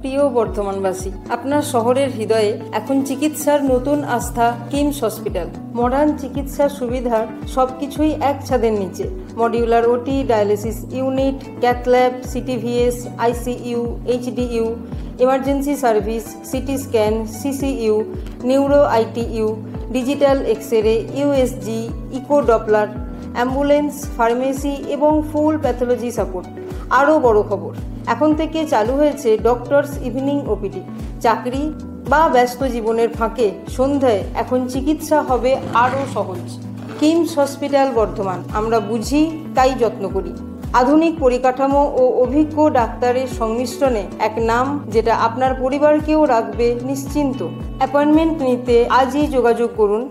প্রিয় বর্ধমানবাসী, আপনার শহরের হৃদয়ে এখন চিকিৎসার নতুন আস্থা কিমস হসপিটাল। মডার্ন চিকিৎসার সুবিধার সবকিছুই এক ছাদের নিচে। Modular OT, dialysis unit, cathlab, CTVS, ICU, HDU, emergency service, CT scan, CCU, neuro ITU, digital X-ray, USG, echo Doppler, ambulance, pharmacy এবং ফুল প্যাথোলজি সাপোর্ট। আরও বড় খবর, এখন থেকে চালু হয়েছে ডক্টরস ইভিনিং ওপিডি। চাকরি বা ব্যস্ত জীবনের ফাঁকে সন্ধ্যায় এখন চিকিৎসা হবে আরও সহজ। কিমস হসপিটাল বর্ধমান, আমরা বুঝি তাই যত্ন করি। আধুনিক পরিকাঠামো ও অভিজ্ঞ ডাক্তারের সংমিশ্রণে এক নাম যেটা আপনার পরিবারকেও রাখবে নিশ্চিন্ত। অ্যাপয়েন্টমেন্ট নিতে আজই যোগাযোগ করুন